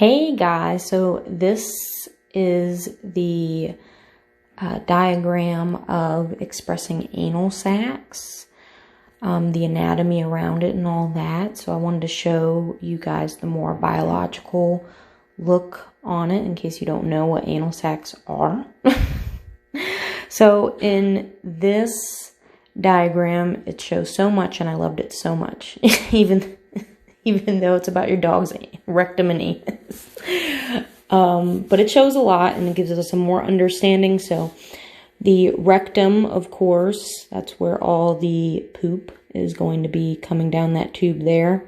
Hey guys, so this is the diagram of expressing anal sacs, the anatomy around it and all that. So I wanted to show you guys the more biological look on it in case you don't know what anal sacs are. So in this diagram, it shows so much and I loved it so much, even though it's about your dog's rectum and anus. But it shows a lot and it gives us some more understanding. So the rectum, of course, that's where all the poop is going to be coming down that tube there.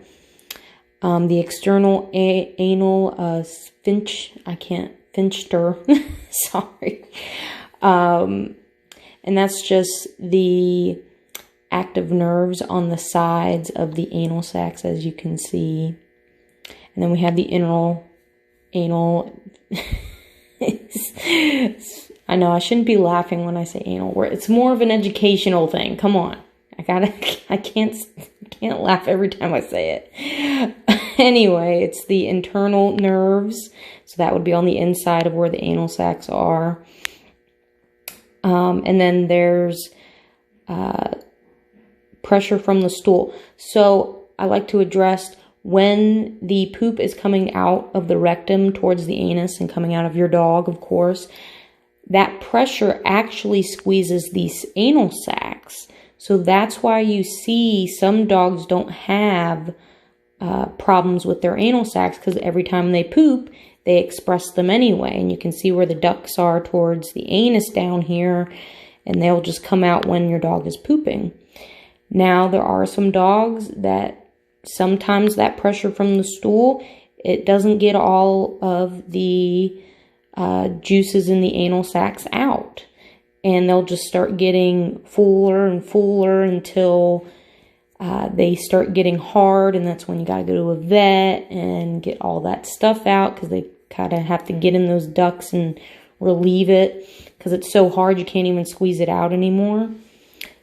The external anal sphincter, sorry. And that's just the active nerves on the sides of the anal sacs, as you can see. And then we have the anal. I know I shouldn't be laughing when I say anal. It's more of an educational thing. Come on, I can't laugh every time I say it. Anyway, it's the internal nerves, so that would be on the inside of where the anal sacs are. And then there's pressure from the stool. So I like to address when the poop is coming out of the rectum towards the anus and coming out of your dog, of course, that pressure actually squeezes these anal sacs. So that's why you see some dogs don't have problems with their anal sacs, because every time they poop, they express them anyway. And you can see where the ducts are towards the anus down here, and they'll just come out when your dog is pooping. Now, there are some dogs that sometimes that pressure from the stool, it doesn't get all of the juices in the anal sacs out. And they'll just start getting fuller and fuller until they start getting hard. And that's when you got to go to a vet and get all that stuff out, because they kind of have to get in those ducts and relieve it, because it's so hard you can't even squeeze it out anymore.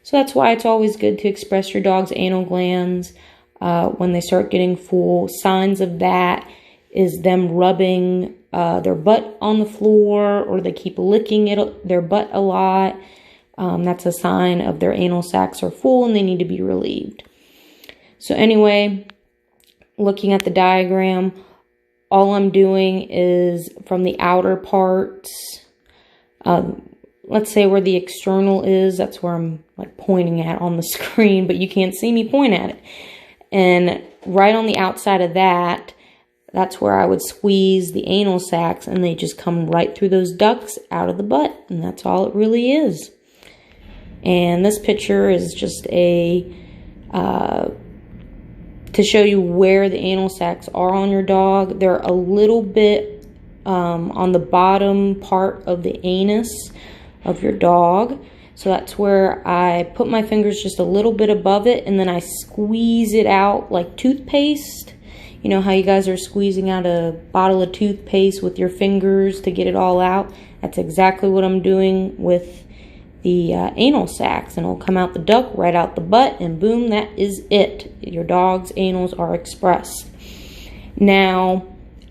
So that's why it's always good to express your dog's anal glands when they start getting full. Signs of that is them rubbing their butt on the floor, or they keep licking their butt a lot. That's a sign of their anal sacs are full and they need to be relieved. So anyway, looking at the diagram, all I'm doing is from the outer parts, let's say where the external is, that's where I'm like pointing at on the screen, but you can't see me point at it. And right on the outside of that, that's where I would squeeze the anal sacs, and they just come right through those ducts out of the butt. And that's all it really is. And this picture is just to show you where the anal sacs are on your dog. They're a little bit on the bottom part of the anus of your dog. So that's where I put my fingers just a little bit above it, and then I squeeze it out like toothpaste. You know how you guys are squeezing out a bottle of toothpaste with your fingers to get it all out? That's exactly what I'm doing with the anal sacs. And it'll come out the duct, right out the butt, and boom, that is it. Your dog's anals are expressed. Now,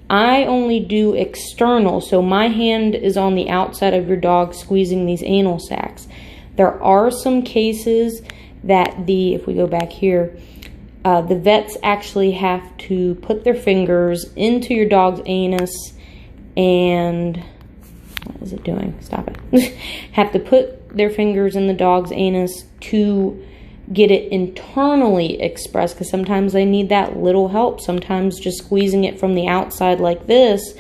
I only do external, so my hand is on the outside of your dog squeezing these anal sacs. There are some cases that if we go back here, the vets actually have to put their fingers into your dog's anus and, what is it doing? Stop it. Have to put their fingers in the dog's anus to get it internally expressed, because sometimes they need that little help. Sometimes just squeezing it from the outside like this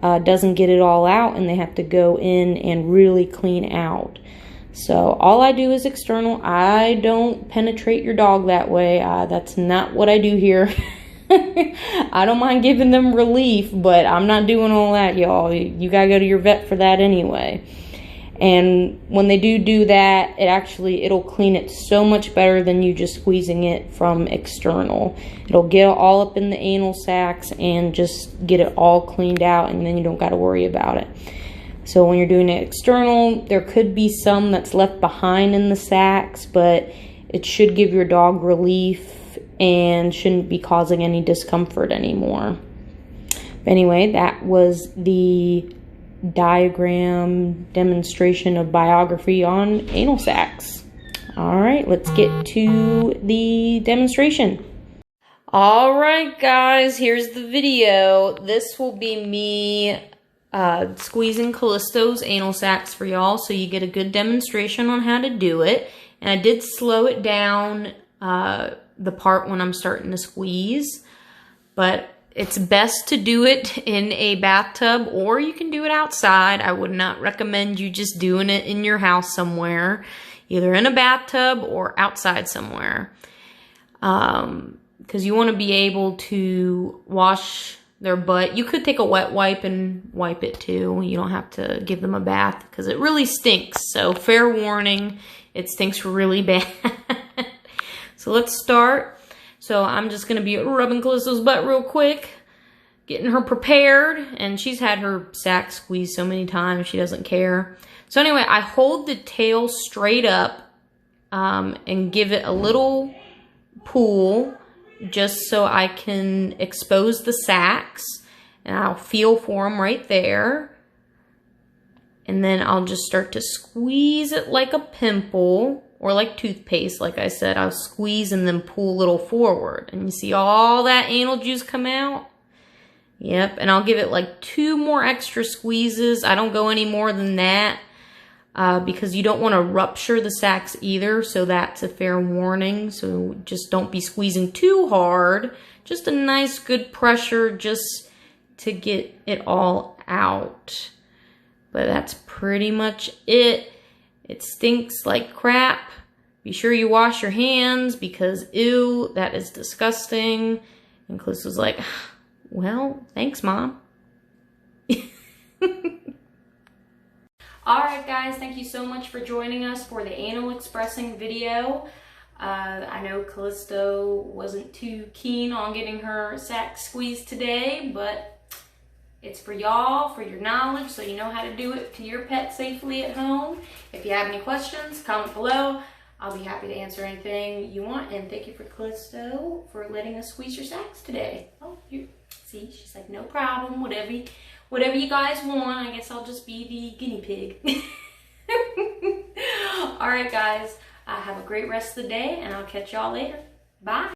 doesn't get it all out, and they have to go in and really clean out. So all I do is external. I don't penetrate your dog that way. That's not what I do here. I don't mind giving them relief, but I'm not doing all that, y'all. You gotta go to your vet for that anyway. And when they do that, it'll clean it so much better than you just squeezing it from external. It'll get all up in the anal sacs and just get it all cleaned out, and then you don't gotta worry about it. So when you're doing it external, there could be some that's left behind in the sacs, but it should give your dog relief and shouldn't be causing any discomfort anymore. But anyway, that was the diagram demonstration of biography on anal sacs. All right, let's get to the demonstration. All right, guys, here's the video. This will be me squeezing Callisto's anal sacs for y'all, so you get a good demonstration on how to do it. And I did slow it down, the part when I'm starting to squeeze, but it's best to do it in a bathtub, or you can do it outside. I would not recommend you just doing it in your house somewhere, either in a bathtub or outside somewhere. Because you want to be able to wash their butt. You could take a wet wipe and wipe it too. You don't have to give them a bath because it really stinks. So fair warning, it stinks really bad. So let's start. So I'm just going to be rubbing Callisto's butt real quick, getting her prepared. And she's had her sack squeezed so many times, she doesn't care. So anyway, I hold the tail straight up and give it a little pull just so I can expose the sacs. And I'll feel for them right there. And then I'll just start to squeeze it like a pimple, or like toothpaste. Like I said, I'll squeeze and then pull a little forward. And you see all that anal juice come out? Yep, and I'll give it like 2 more extra squeezes. I don't go any more than that because you don't want to rupture the sacs either. So that's a fair warning. So just don't be squeezing too hard. Just a nice good pressure just to get it all out. But that's pretty much it. It stinks like crap. Be sure you wash your hands because, ew, that is disgusting. And Callisto's like, well, thanks, Mom. Alright, guys, thank you so much for joining us for the anal expressing video. I know Callisto wasn't too keen on getting her sac squeezed today, but it's for y'all, for your knowledge, so you know how to do it to your pet safely at home. If you have any questions, comment below. I'll be happy to answer anything you want. And thank you for Callisto for letting us squeeze your sacs today. Oh, you see, she's like, no problem. Whatever you guys want. I guess I'll just be the guinea pig. All right, guys. Have a great rest of the day, and I'll catch y'all later. Bye.